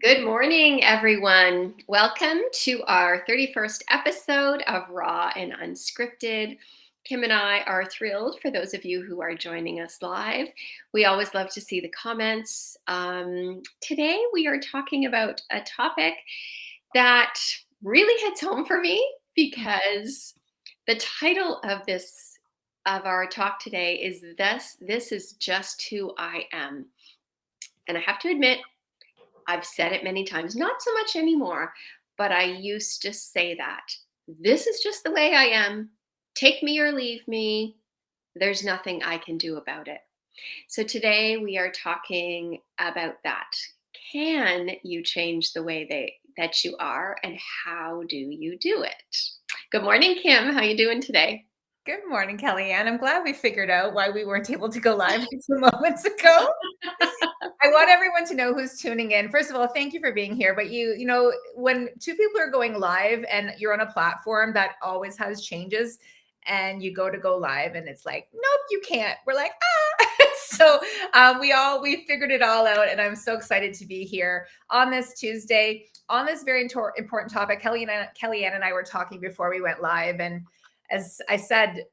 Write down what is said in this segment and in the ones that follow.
Good morning, everyone. Welcome to our 31st episode of Raw and Unscripted. Kim and I are thrilled for those of you who are joining us live. We always love to see the comments. Today, we are talking about a topic that really hits home for me because the title of our talk today is This is Just Who I Am. And I have to admit, I've said it many times, not so much anymore, but I used to say that. This is just the way I am. Take me or leave me. There's nothing I can do about it. So today we are talking about that. Can you change the way that you are, and how do you do it? Good morning, Kim. How you doing today? Good morning, Kellyanne. I'm glad we figured out why we weren't able to go live a few moments ago. I want everyone to know who's tuning in. First of all, thank you for being here. But when two people are going live and you're on a platform that always has changes, and you go live, and it's like, nope, you can't. We're like, ah. So we figured it all out, and I'm so excited to be here on this Tuesday on this very important topic. Kellyanne and I were talking before we went live, and as I said,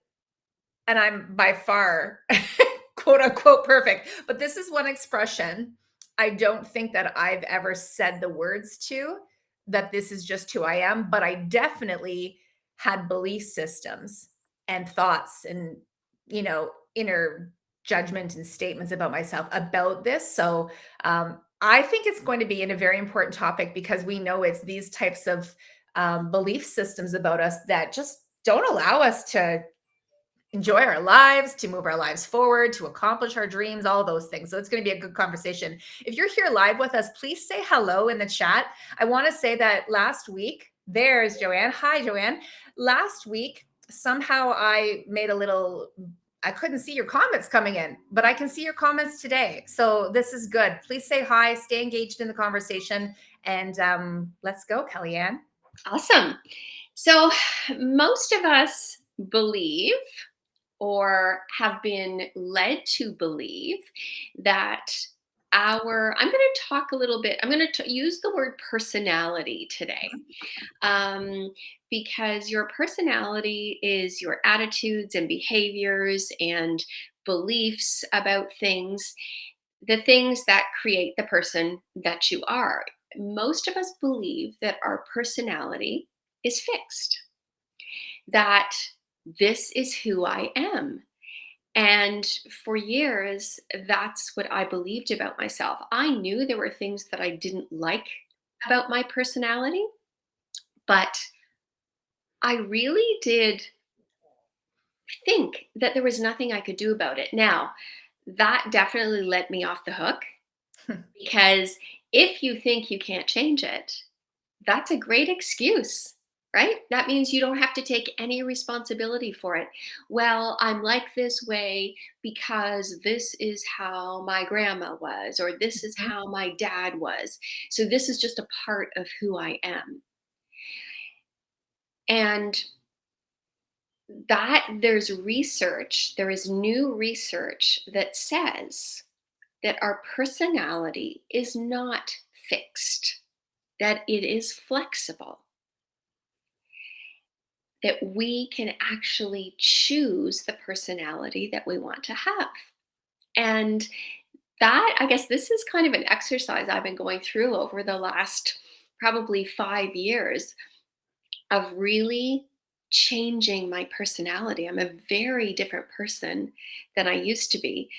and I'm by far quote unquote perfect, but this is one expression I don't think that I've ever said the words to, that this is just who I am, but I definitely had belief systems and thoughts and, inner judgment and statements about myself about this. So I think it's going to be in a very important topic because we know it's these types of belief systems about us that just don't allow us to enjoy our lives, to move our lives forward, to accomplish our dreams, all those things. So it's going to be a good conversation. If you're here live with us, please say hello in the chat. I want to say that last week, there's Joanne. Hi, Joanne. Last week, somehow I couldn't see your comments coming in, but I can see your comments today. So this is good. Please say hi, stay engaged in the conversation, and let's go, Kellyanne. Awesome. So most of us believe or have been led to believe that I'm going to talk a little bit, I'm going to use the word personality today, um, because your personality is your attitudes and behaviors and beliefs about things, the things that create the person that you are. Most of us believe that our personality is fixed, that this is who I am. And for years, that's what I believed about myself. I knew there were things that I didn't like about my personality, but I really did think that there was nothing I could do about it. Now, that definitely let me off the hook because if you think you can't change it, that's a great excuse, right? That means you don't have to take any responsibility for it. Well, I'm like this way because this is how my grandma was, or this is how my dad was. So this is just a part of who I am. And that there is new research that says that our personality is not fixed, that it is flexible, that we can actually choose the personality that we want to have. And that, I guess, this is kind of an exercise I've been going through over the last probably 5 years of really changing my personality. I'm a very different person than I used to be.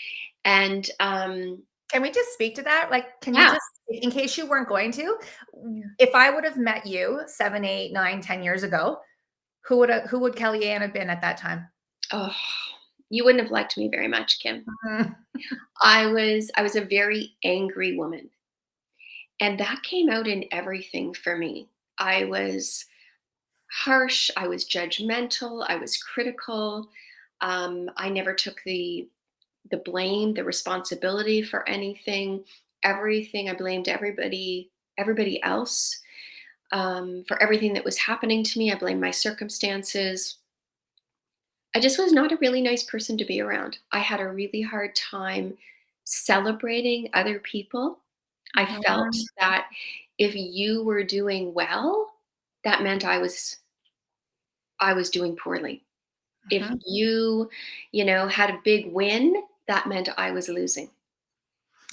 And Can we just speak to that? Like, can you yeah, just, in case you weren't going to, if I would have met you 7, 8, 9, 10 years ago, who would Kellyanne have been at that time? oh, you wouldn't have liked me very much, Kim. Mhm. I was a very angry woman. And that came out in everything for me. I was harsh, I was judgmental, I was critical. I never took the blame, the responsibility for anything. Everything I blamed everybody else for everything that was happening to me. I blamed my circumstances. I just was not a really nice person to be around. I had a really hard time celebrating other people. I felt Mhm. that if you were doing well, that meant I was doing poorly. If Mhm. you had a big win, that meant I was losing.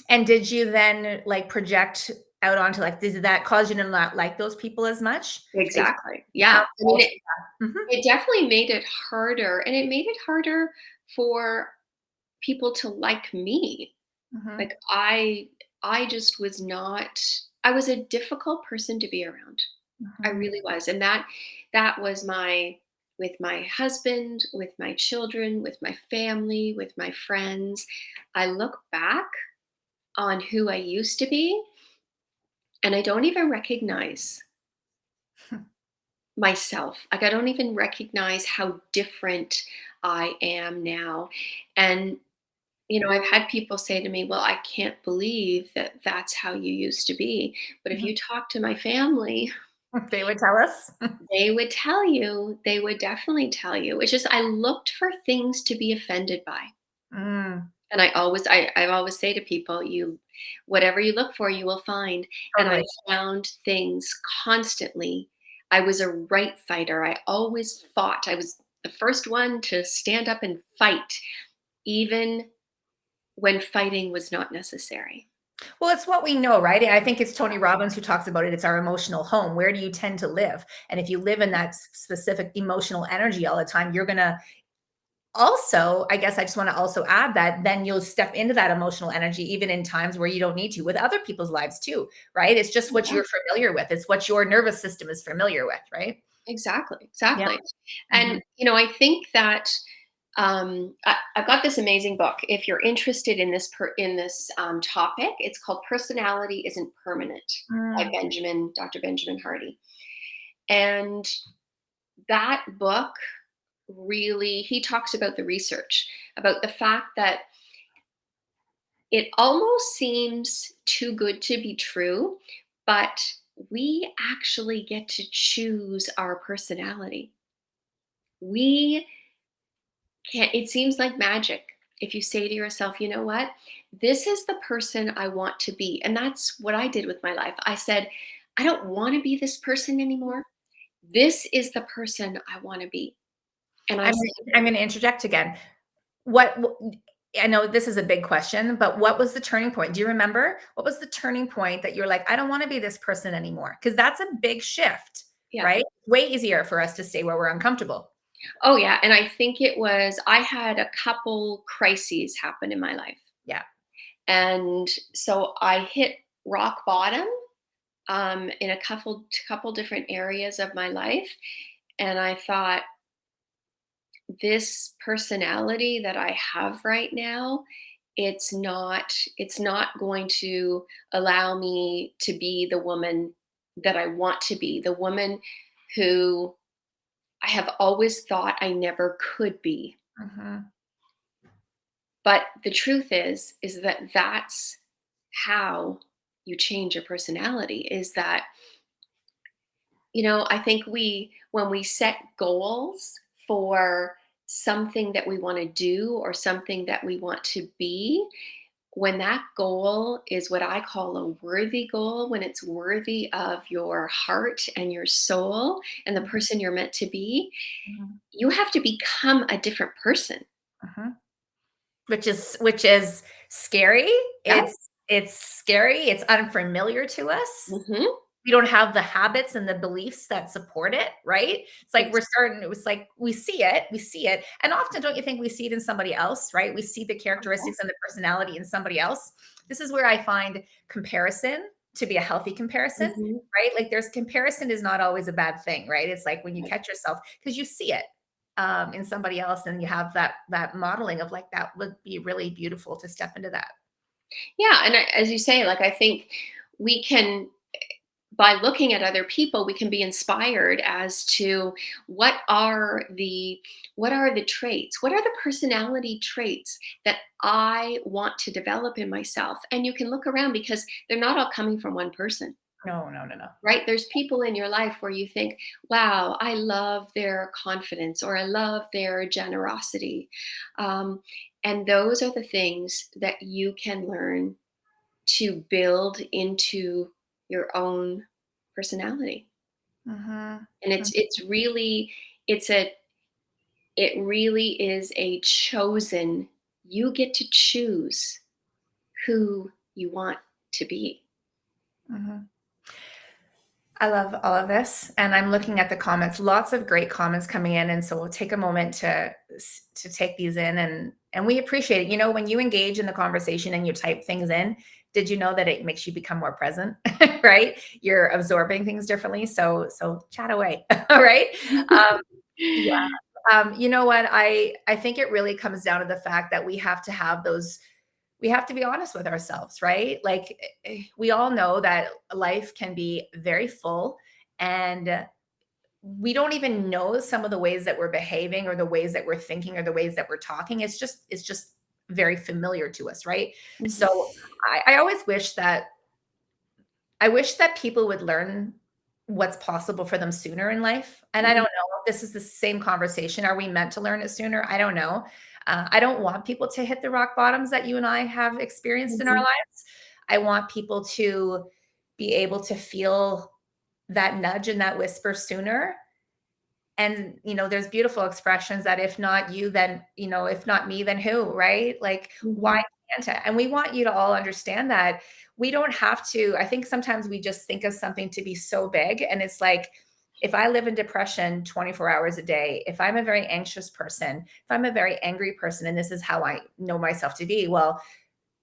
And did you then, like, project out onto, like, did that cause you to not like those people as much? Did you Exactly. Yeah. sound I mean, also that. Mhm. it definitely made it harder, and it made it harder for people to like me. Mhm. Like I just was not I was a difficult person to be around. I Mhm. really was. And that was my with my husband, with my children, with my family, with my friends. I look back on who I used to be and I don't even recognize myself. Like I don't even recognize how different I am now. And I've had people say to me, "Well, I can't believe that that's how you used to be." But if Mhm. you talk to my family, They would tell us. they would definitely tell you. It's just I looked for things to be offended by. Mm, And I always say to people, you whatever you look for, you will find. And I totally. found things constantly. I was a right fighter. I always fought. I was the first one to stand up and fight, even when fighting was not necessary. Well, it's what we know, right? I think it's Tony Robbins who talks about it. It's our emotional home. Where do you tend to live? And if you live in that specific emotional energy all the time, you're gonna also, I guess I just want to also add that then you'll step into that emotional energy even in times where you don't need to with other people's lives too, right? It's just what Yeah. you're familiar with. It's what your nervous system is familiar with, right? Exactly, Yeah. exactly. Mhm. And I think that I've got this amazing book. If you're interested in this topic, it's called "Personality Isn't Permanent" by Mm, Dr. Benjamin Hardy. And that book really he talks about the research about the fact that it almost seems too good to be true, but we actually get to choose our personality. We can't it seems like magic if you say to yourself, "You know what? This is the person I want to be." And that's what I did with my life. I said, "I don't want to be this person anymore. This is the person I want to be." And I I'm said, I'm gonna interject again. What I know this is a big question, but what was the turning point? Do you remember? What was the turning point that you're like, "I don't wanna be this person anymore? Because that's a big shift, yeah. right? Way easier for us to stay where we're uncomfortable. Oh yeah, and I think I had a couple crises happen in my life. Yeah. And so I hit rock bottom in a couple different areas of my life, and I thought this personality that I have right now, it's not going to allow me to be the woman that I want to be, the woman who I have always thought I never could be. Mhm. But the truth is that that's how you change your personality is that I think when we set goals for something that we want to do or something that we want to be, when that goal is what I call a worthy goal, when it's worthy of your heart and your soul and the Mhm. person you're meant to be, Mhm. you have to become a different person. Mhm. Which is scary. Yeah. It's scary, it's unfamiliar to us. Hmm. We don't have the habits and the beliefs that support it, right? It's like Ex- it was like we see it. And often don't you think we see it in somebody else, right? We see the characteristics and the personality in somebody else. This is where I find comparison to be a healthy comparison, Mhm. right? Like there's comparison is not always a bad thing, right? It's like when you catch yourself because you see it in somebody else and you have that modeling of like that would be really beautiful to step into that. Yeah, and as you say, like I think we can by looking at other people we can be inspired as to what are the traits, what are the personality traits that I want to develop in myself. And you can look around because they're not all coming from one person, No, no, no, no. right? There's people in your life where you think, wow, I love their confidence or I love their generosity. um, and those are the things that you can learn to build into your own personality. Mhm. And Mm, it's a it really is a chosen, you get to choose who you want to be. mhm. I love all of this, and I'm looking at the comments. Lots of great comments coming in, and so we'll take a moment to take these in, and we appreciate it. You know, when you engage in the conversation and you type things in, did you know that it makes you become more present, right? You're absorbing things differently, so chat away, all right? Um, yeah. You know what? I think it really comes down to the fact that we have to have those we have to be honest with ourselves, right? Like we all know that life can be very full and we don't even know some of the ways that we're behaving or the ways that we're thinking or the ways that we're talking. It's just very familiar to us, right? Mhm, So I always wish that people would learn what's possible for them sooner in life. And I don't mhm, know if this is the same conversation. Are we meant to learn it sooner? I don't know. I don't want people to hit the rock bottoms that you and I have experienced in our mhm, lives. I want people to be able to feel that nudge and that whisper sooner. And, there's beautiful expressions that if not you, then, if not me, then who, right? Like, why mhm, can't I? And we want you to all understand that we don't have to. I think sometimes we just think of something to be so big. And it's like, if I live in depression 24 hours a day, if I'm a very anxious person, if I'm a very angry person, and this is how I know myself to be, well,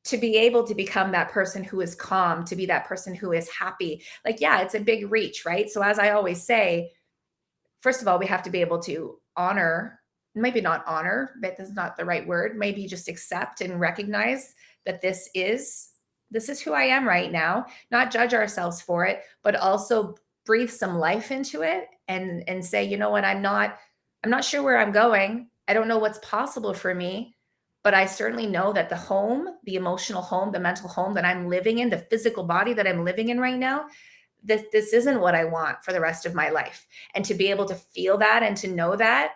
to be able to become that person who is calm, to be that person who is happy, like, yeah, it's a big reach, right? So, as I always say, first of all, we have to be able to honor, maybe not honor, but that's not the right word, maybe just accept and recognize that this is who I am right now, not judge ourselves for it, but also breathe some life into it and say, you know what, I'm not sure where I'm going. I don't know what's possible for me, but I certainly know that the home, the emotional home, the mental home that I'm living in, the physical body that I'm living in right now, this isn't what I want for the rest of my life. And to be able to feel that and to know that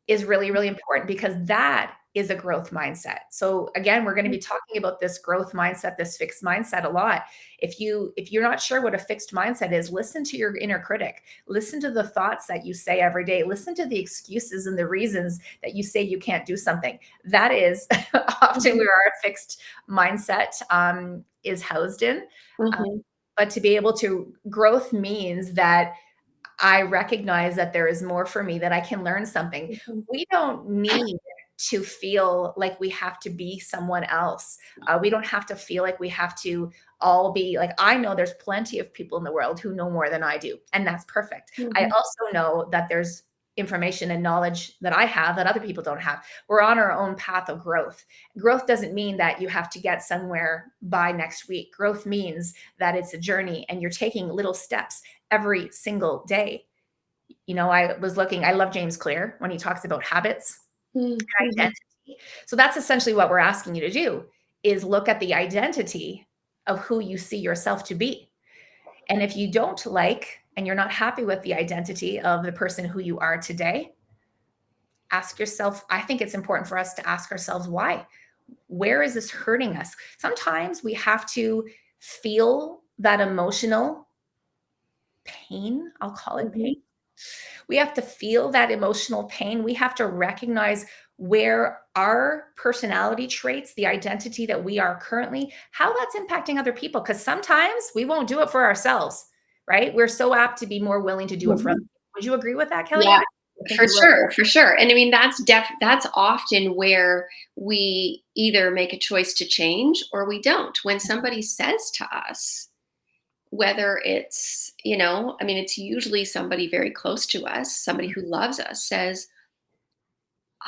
is really, really important because that is a growth mindset. So again, we're going to be talking about this growth mindset, this fixed mindset a lot. If you're not sure what a fixed mindset is, listen to your inner critic. Listen to the thoughts that you say every day. Listen to the excuses and the reasons that you say you can't do something. That is often mhm, where our fixed mindset is housed in. Uh, mhm, but to be able to growth means that I recognize that there is more for me, that I can learn something. mhm, We don't need to feel like we have to be someone else. We don't have to feel like we have to all be like, I know there's plenty of people in the world who know more than I do, and that's perfect. I mhm, also know that there's information and knowledge that I have that other people don't have. We're on our own path of growth. Growth doesn't mean that you have to get somewhere by next week. Growth means that it's a journey and you're taking little steps every single day. I love James Clear when he talks about habits mhm, and mhm, identity. So that's essentially what we're asking you to do is look at the identity of who you see yourself to be. And if you don't like and you're not happy with the identity of the person who you are today, ask yourself, I think it's important for us to ask ourselves why. Where is this hurting us? Sometimes we have to feel that emotional pain, I'll call it pain. mhm, We have to feel that emotional pain. We have to recognize where our personality traits, the identity that we are currently, how that's impacting other people. Because sometimes we won't do it for ourselves, right? We're so apt to be more willing to do it for others. mhm. Would you agree with that, Kellyanne? Yeah, I think for you will. sure, for sure. And I mean, that's often where we either make a choice to change or we don't. When somebody says to us, whether it's, I mean, it's usually somebody very close to us, somebody who loves us, says,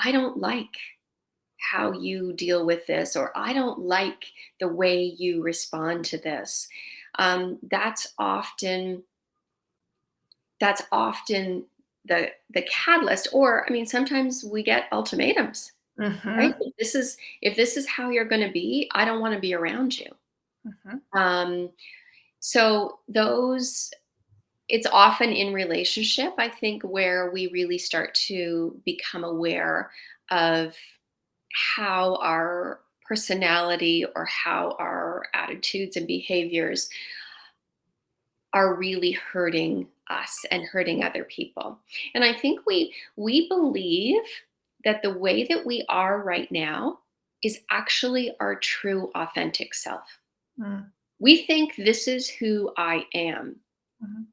I don't like how you deal with this, or I don't like the way you respond to this. That's often the catalyst. Or I mean, sometimes we get ultimatums, right? Mhm, If this is how you're going to be, I don't want to be around you. mhm, um, so those It's often in relationship, I think, where we really start to become aware of how our personality or how our attitudes and behaviors are really hurting us and hurting other people. And I think we believe that the way that we are right now is actually our true authentic self. Mm, We think this is who I am. mhm,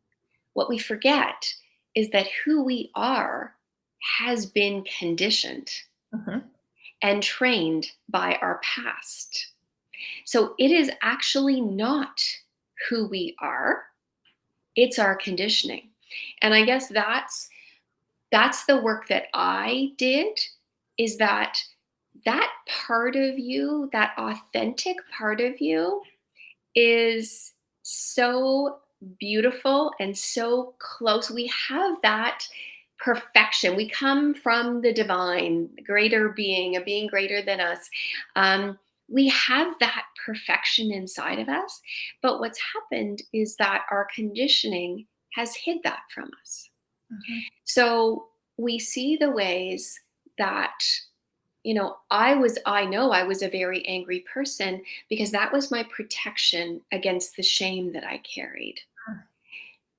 What we forget is that who we are has been conditioned mhm, and trained by our past. So it is actually not who we are, it's our conditioning. And I guess that's the work that I did, is that part of you, that authentic part of you, is so beautiful and so close. We have that perfection. We come from the divine, greater being, a being greater than us. Um, we have that perfection inside of us. But what's happened is that our conditioning has hid that from us. mhm, So we see the ways that, I know I was a very angry person because that was my protection against the shame that I carried.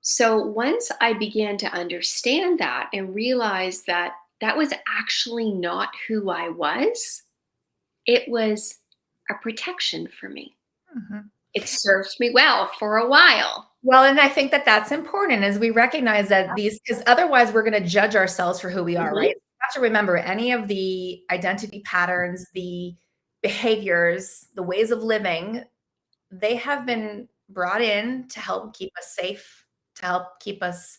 So once I began to understand that and realize that that was actually not who I was, it was a protection for me. mhm. It served me well for a while. Well, and I think that that's important as we recognize that these, because otherwise we're going to judge ourselves for who we are, right? Mhm. You have to remember any of the identity patterns, the behaviors, the ways of living, they have been brought in to help keep us safe, to help keep us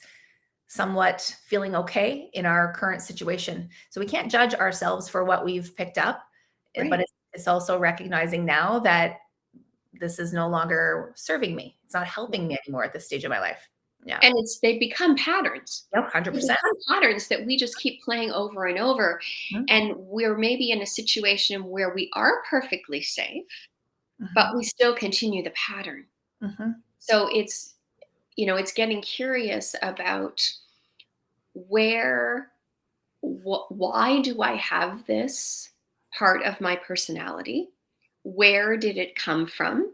somewhat feeling okay in our current situation. So we can't judge ourselves for what we've picked up, but Right. it's also recognizing now that this is no longer serving me. It's not helping me anymore at this stage of my life. Yeah. And they become patterns. Yep, They 100%. become patterns that we just keep playing over and over. Mhm, And we're maybe in a situation where we are perfectly safe, mhm, but we still continue the pattern. mhm, So it's getting curious about why do I have this part of my personality? Where did it come from?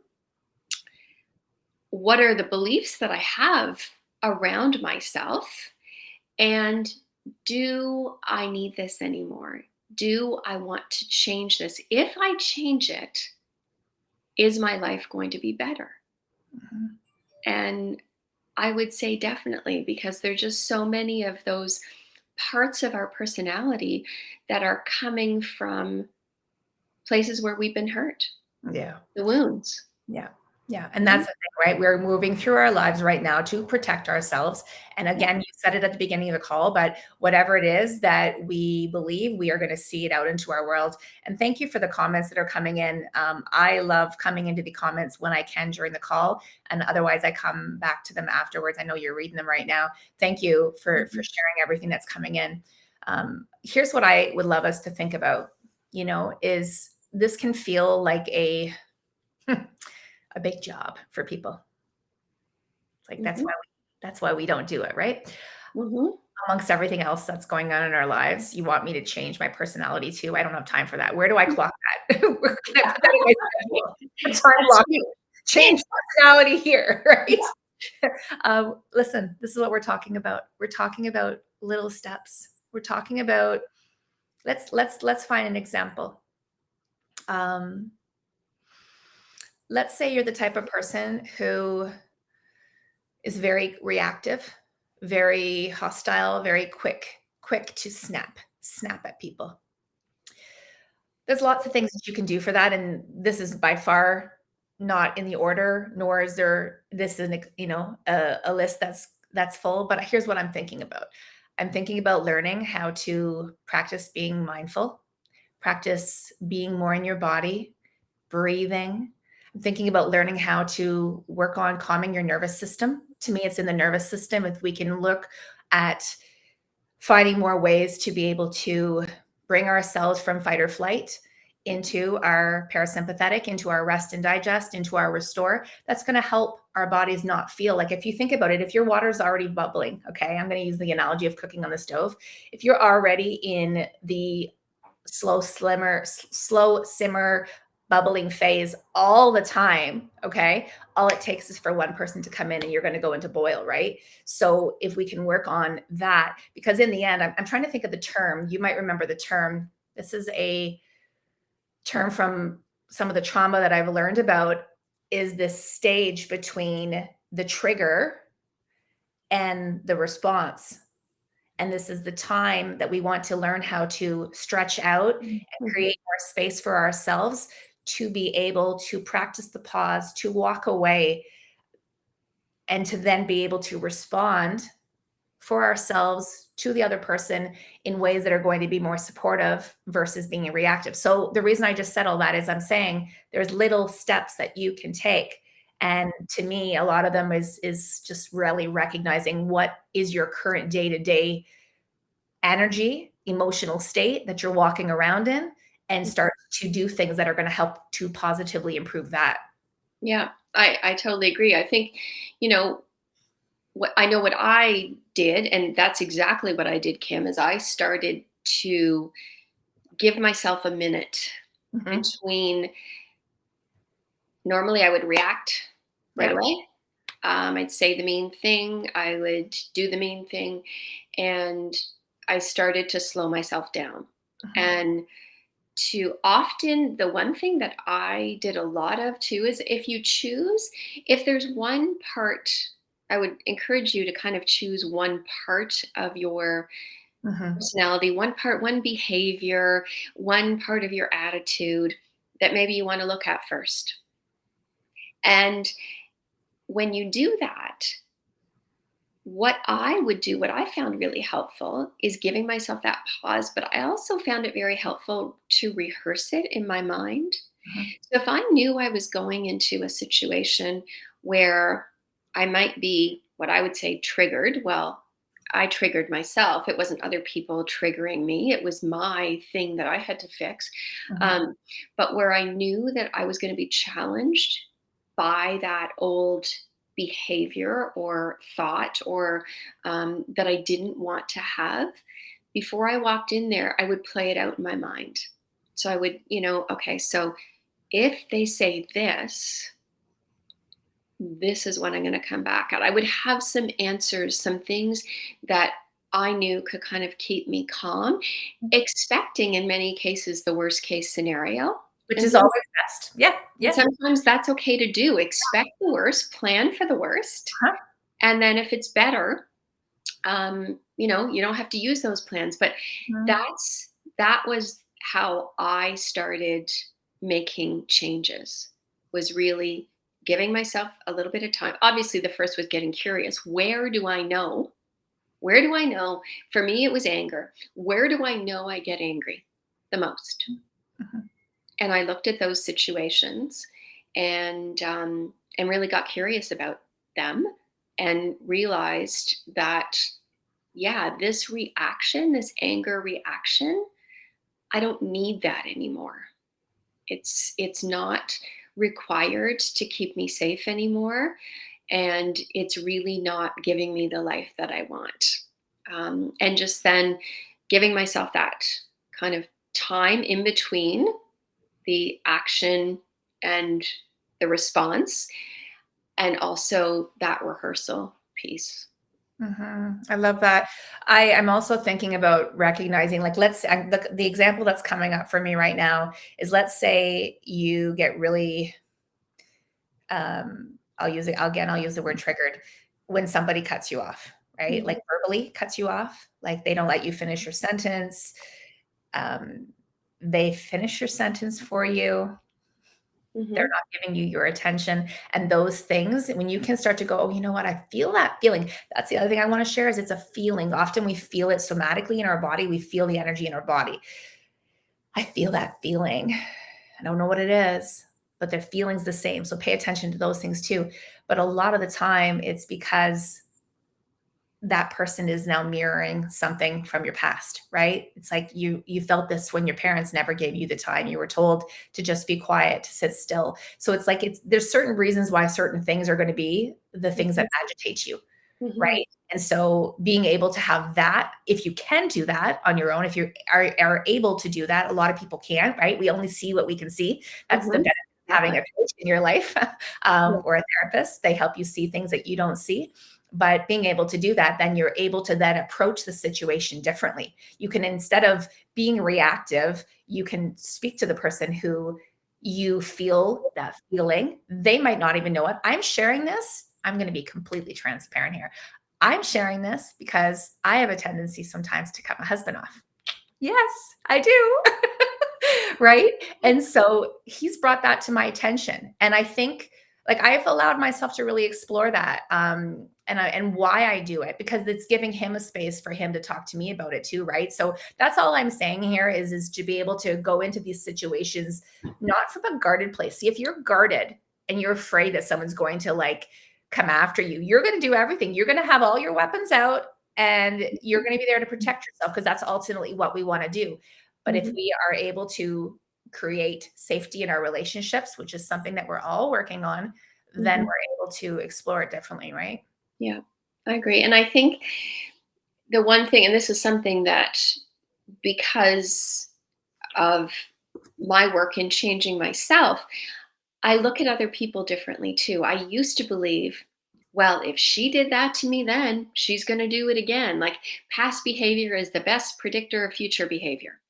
What are the beliefs that I have around myself? And do I need this anymore? Do I want to change this? If I change it, is my life going to be better? mhm. And I would say definitely, because there's just so many of those parts of our personality that are coming from places where we've been hurt, Yeah. the wounds. Yeah. Yeah. And Mhm, that's the thing, right? We're moving through our lives right now to protect ourselves. And yeah, again, you said it at the beginning of the call, but whatever it is that we believe, we are going to see it out into our world. And thank you for the comments that are coming in. I love coming into the comments when I can during the call. And otherwise, I come back to them afterwards. I know you're reading them right now. Thank you for mhm, sharing everything that's coming in. Here's what I would love us to think about, is this can feel like a big job for people. It's like mhm, that's why we don't do it, right? mhm. Amongst everything else that's going on in our lives, you want me to change my personality too. I don't have time for that. Where do I clock that? Where can I put that in my schedule? A time That's block. you. Change personality here, right? Listen, this is what we're talking about. We're talking about little steps. We're talking about let's find an example. Um, let's say you're the type of person who is very reactive, very hostile, very quick to snap at people. There's lots of things that you can do for that, and this is by far not in the order, nor is there this is a list that's full. But here's what I'm thinking about. I'm thinking about learning how to practice being mindful, practice being more in your body, breathing. I'm thinking about learning how to work on calming your nervous system. To me, it's in the nervous system. If we can look at finding more ways to be able to bring ourselves from fight or flight into our parasympathetic, into our rest and digest, into our restore, that's going to help our bodies not feel like, if you think about it, if your water's already bubbling, okay, I'm going to use the analogy of cooking on the stove. If you're already in the slow simmer bubbling phase all the time, okay, all it takes is for one person to come in and you're going to go into boil, right? So if we can work on that, because in the end, I'm trying to think of the term. You might remember the term. This is a term from some of the trauma that I've learned about, is this stage between the trigger and the response. And this is the time that we want to learn how to stretch out and Mhm. create more space for ourselves to be able to practice the pause, to walk away, and to then be able to respond for ourselves to the other person in ways that are going to be more supportive versus being reactive. So the reason I just said all that is I'm saying there's little steps that you can take. And to me, a lot of them is just really recognizing what is your current day-to-day energy, emotional state that you're walking around in, and start to do things that are going to help to positively improve that. Yeah, I totally agree. I think, you know, what I did, and that's exactly what I did, Kim, is I started to give myself a minute Mhm. between. Normally, I would react right Yeah. away. I'd say the mean thing. I would do the mean thing, and I started to slow myself down. Mhm. And to often, the one thing that I did a lot of too is if you choose, if there's one part, I would encourage you to kind of choose one part of your Mhm. personality, one part, one behavior, one part of your attitude that maybe you want to look at first. And when you do that, what I would do, what I found really helpful is giving myself that pause, but I also found it very helpful to rehearse it in my mind. Mhm. So if I knew I was going into a situation where I might be what I would say triggered, well, I triggered myself. It wasn't other people triggering me. It was my thing that I had to fix. Mhm. Um, but where I knew that I was going to be challenged by that old behavior or thought or that I didn't want to have, before I walked in there, I would play it out in my mind. So I would, okay, so if they say this is what I'm going to come back at. I would have some answers, some things that I knew could kind of keep me calm, expecting in many cases the worst case scenario. Which And, is always best. Yeah. and Yeah. sometimes that's okay to do. Expect the worst, plan for the worst. Huh. And then if it's better, you don't have to use those plans. But Mhm. that was how I started making changes, was really giving myself a little bit of time. Obviously, the first was getting curious. Where do I know? Where do I know? For me, it was anger. Where do I know I get angry the most? Mhm. And I looked at those situations and really got curious about them and realized that, yeah, this reaction, this anger reaction, I don't need that anymore. It's not required to keep me safe anymore, and it's really not giving me the life that I want. And just then giving myself that kind of time in between the action and the response, and also that rehearsal piece. Mhm. I love that. I am also thinking about recognizing, like, the example that's coming up for me right now is, let's say you get really, I'll use the word triggered when somebody cuts you off, right? Mhm. Like verbally cuts you off, like they don't let you finish your sentence. Um, they finish your sentence for you. They're Mhm. not giving you your attention, and those things, when you can start to go, "Oh, you know what? I feel that feeling." That's the other thing I wanna share, is it's a feeling. Often we feel it somatically in our body, we feel the energy in our body. I feel that feeling. I don't know what it is, but the feeling's the same, so pay attention to those things too. But a lot of the time, it's because that person is now mirroring something from your past, right? It's like you felt this when your parents never gave you the time. You were told to just be quiet, to sit still. So it's like, there's certain reasons why certain things are going to be the things that Mhm. agitate you. Mhm. right? And so being able to have that, if you can do that on your own, if you are able to do that, a lot of people can't, right? We only see what we can see. That's the Mhm. benefit of having Exactly. a coach in your life Yeah. or a therapist. They help you see things that you don't see. But being able to do that, then you're able to then approach the situation differently. You can, instead of being reactive, you can speak to the person who you feel that feeling. They might not even know it. I'm sharing this. I'm going to be completely transparent here. I'm sharing this because I have a tendency sometimes to cut my husband off. Yes, I do. Right? And so he's brought that to my attention. And I think, like, I've allowed myself to really explore that, and why I do it, because it's giving him a space for him to talk to me about it too, right? So that's all I'm saying here is to be able to go into these situations not from a guarded place. See, if you're guarded and you're afraid that someone's going to like come after you, you're going to do everything. You're going to have all your weapons out and you're going to be there to protect yourself, because that's ultimately what we want to do. But if Mhm. we are able to create safety in our relationships, which is something that we're all working on, then Mhm. we're able to explore it differently, right? Yeah, I agree. And I think the one thing, and this is something that, because of my work in changing myself, I look at other people differently too. I used to believe, well, if she did that to me then, she's going to do it again. Like, past behavior is the best predictor of future behavior.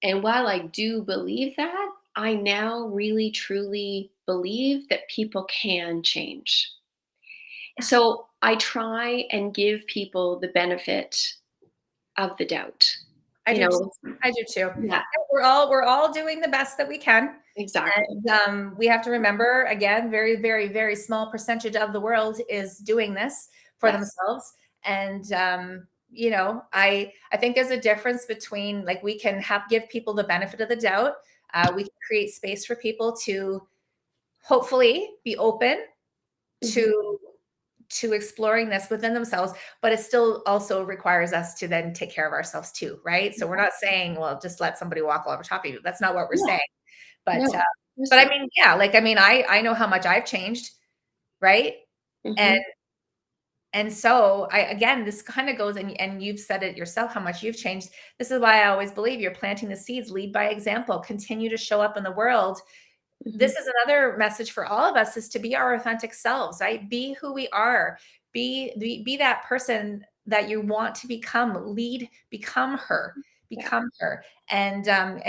And while I do believe that, I now really truly believe that people can change. So I try and give people the benefit of the doubt. I You do too. know, I do too. yeah, We're all doing the best that we can. exactly. And we have to remember, again, very, very, very small percentage of the world is doing this for Yes. themselves. And I think there's a difference between, like, we can give people the benefit of the doubt. We can create space for people to hopefully be open Mhm. to exploring this within themselves, but it still also requires us to then take care of ourselves too, right? So we're not saying, well, just let somebody walk all over top of you. That's not what we're Yeah, saying. But no, but I listen. mean, yeah, like, I mean, I know how much I've changed, right? And Mhm. so I, again, this kind of goes, and you've said it yourself, how much you've changed. This is why I always believe you're planting the seeds. Lead by example, continue to show up in the world. This Mhm. is another message for all of us, is to be our authentic selves, right? Be who we are. Be that person that you want to become. Lead, Yeah, become her. And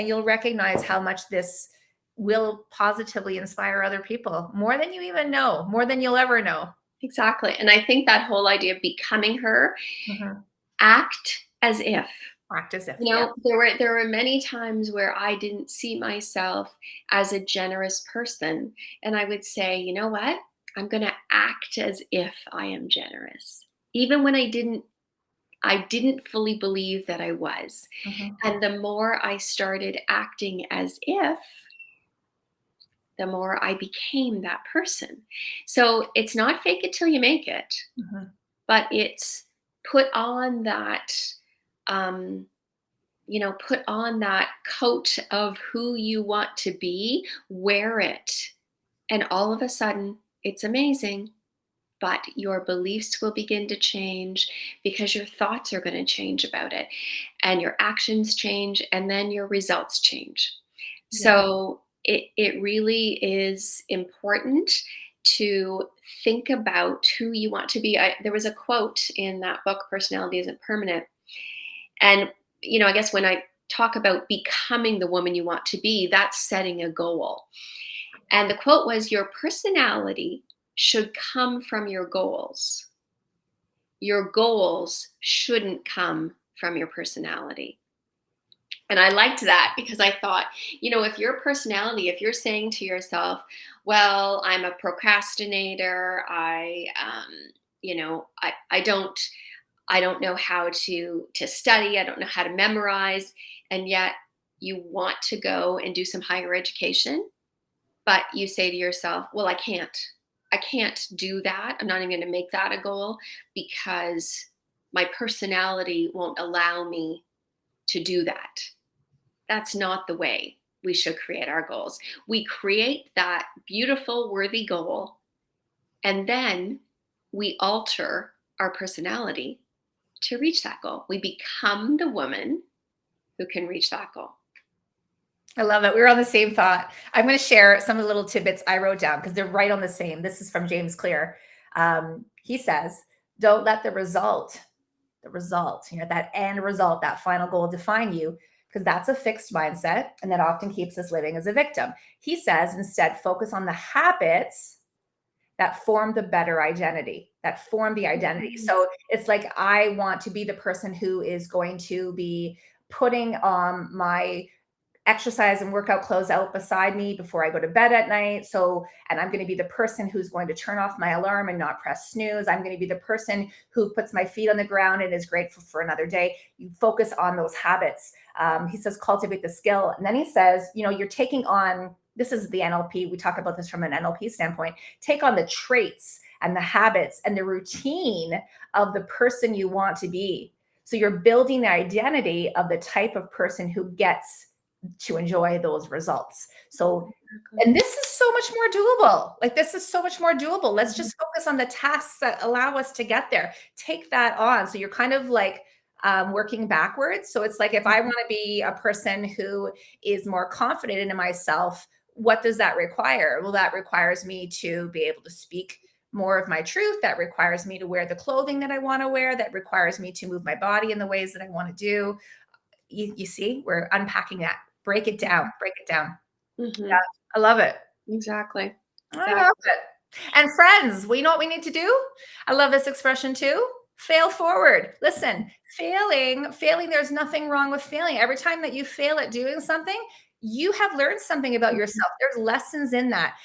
you'll recognize how much this will positively inspire other people, more than you even know, more than you'll ever know. exactly. And I think that whole idea of becoming her, Mhm. act as if. Practice if, You yep. know, there were many times where I didn't see myself as a generous person, and I would say, "You know what? I'm gonna act as if I am generous." Even when I didn't fully believe that I was. Mhm. And the more I started acting as if, the more I became that person. So it's not fake it till you make it, Mhm. but it's put on that, um, put on that coat of who you want to be, wear it, and all of a sudden, it's amazing. But your beliefs will begin to change because your thoughts are going to change about it, and your actions change, and then your results change. Yeah. So it really is important to think about who you want to be. There was a quote in that book, Personality Isn't Permanent. And, I guess when I talk about becoming the woman you want to be, that's setting a goal. And the quote was, "Your personality should come from your goals. Your goals shouldn't come from your personality." And I liked that because I thought, if your personality, if you're saying to yourself, well, I'm a procrastinator, I don't know how to study, I don't know how to memorize, and yet you want to go and do some higher education, but you say to yourself, well, I can't do that. I'm not even going to make that a goal because my personality won't allow me to do that. That's not the way we should create our goals. We create that beautiful, worthy goal, and then we alter our personality to reach that goal. We become the woman who can reach that goal. I love it. We were on the same thought. I'm going to share some of the little tidbits I wrote down because they're right on the same. This is from James Clear. He says, don't let the result, that end result, that final goal define you, because that's a fixed mindset and that often keeps us living as a victim. He says, instead, focus on the habits that form the better identity, that form the identity. So it's like, I want to be the person who is going to be putting my exercise and workout clothes out beside me before I go to bed at night. And I'm going to be the person who's going to turn off my alarm and not press snooze. I'm going to be the person who puts my feet on the ground and is grateful for another day. You focus on those habits. He says, cultivate the skill. And then he says, you're taking on, this is the NLP. We talk about this from an NLP standpoint. Take on the traits and the habits and the routine of the person you want to be. So you're building the identity of the type of person who gets to enjoy those results. So, and this is so much more doable. Let's just focus on the tasks that allow us to get there. Take that on. So you're kind of like working backwards. So it's like, if I want to be a person who is more confident in myself, what does that require? Well, that requires me to be able to speak more of my truth. That requires me to wear the clothing that I want to wear. That requires me to move my body in the ways that I want to do. You see, we're unpacking that. Break it down. Mm-hmm. Yeah, I love it. Exactly. I love it. And friends, you know what we need to do? I love this expression too. Fail forward. Listen, failing, there's nothing wrong with failing. Every time that you fail at doing something, you have learned something about yourself. There's lessons in that.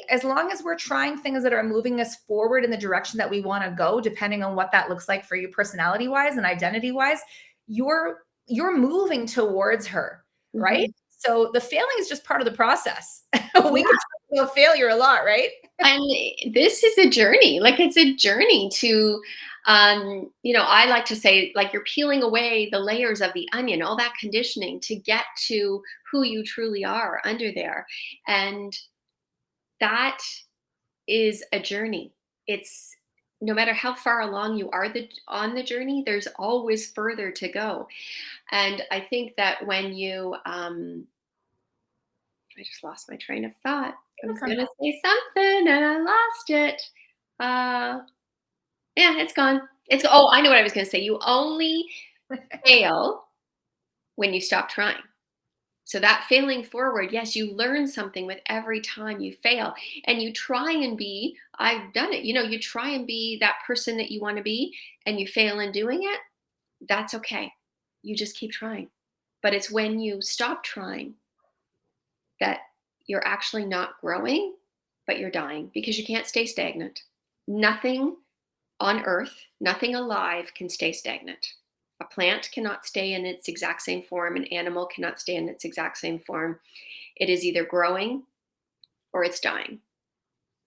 As long as we're trying things that are moving us forward in the direction that we want to go, depending on what that looks like for you personality wise and identity wise, you're moving towards her, right? So the failing is just part of the process. We can talk about failure a lot, right? And this is a journey. Like, it's a journey to, I like to say, like, you're peeling away the layers of the onion, all that conditioning to get to who you truly are under there. And that is a journey. It's, no matter how far along you are on the journey, there's always further to go. And I think that when you, I just lost my train of thought. I was going to say something and I lost it. Yeah, it's gone. Oh, I know what I was going to say. You only fail when you stop trying. So that failing forward, yes, you learn something with every time you fail, and you try and be, I've done it. You try and be that person that you want to be, and you fail in doing it. That's okay. You just keep trying. But it's when you stop trying that you're actually not growing, but you're dying, because you can't stay stagnant. Nothing on earth, nothing alive can stay stagnant. A plant cannot stay in its exact same form. An animal cannot stay in its exact same form. It is either growing or it's dying.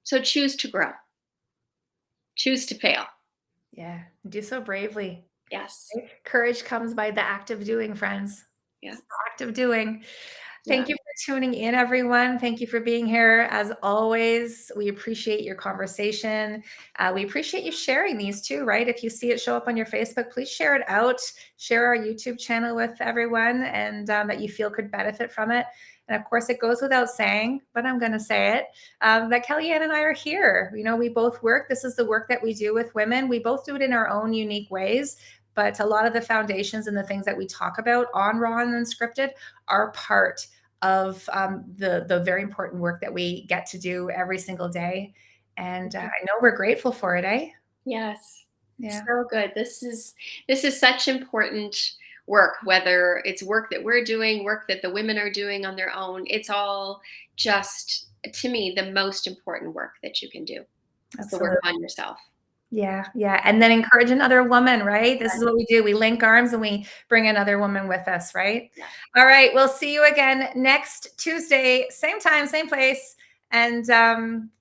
So choose to grow. Choose to fail. Yeah, do so bravely. Yes. Courage comes by the act of doing, friends. Yeah. It's the act of doing. Thank Yeah. you for tuning in, everyone. Thank you for being here. As always, we appreciate your conversation. We appreciate you sharing these too, right? If you see it show up on your Facebook, please share it out. Share our YouTube channel with everyone and that you feel could benefit from it. And of course, it goes without saying, but I'm going to say it, that Kellyanne and I are here. We both work. This is the work that we do with women. We both do it in our own unique ways. But a lot of the foundations and the things that we talk about on Raw and Unscripted are part of the very important work that we get to do every single day. And I know we're grateful for it, eh? Yes. Yeah. So good. This is such important work, whether it's work that we're doing, work that the women are doing on their own. It's all just, to me, the most important work that you can do. It's the work on yourself. Yeah. And then encourage another woman, right? This is what we do. We link arms and we bring another woman with us, right? Yeah. All right. We'll see you again next Tuesday, same time, same place. And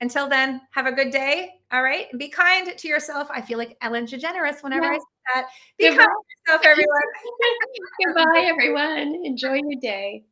until then, have a good day. All right. And be kind to yourself. I feel like Ellen DeGeneres whenever I say that. Be kind to yourself, everyone. Goodbye, everyone. Enjoy your day.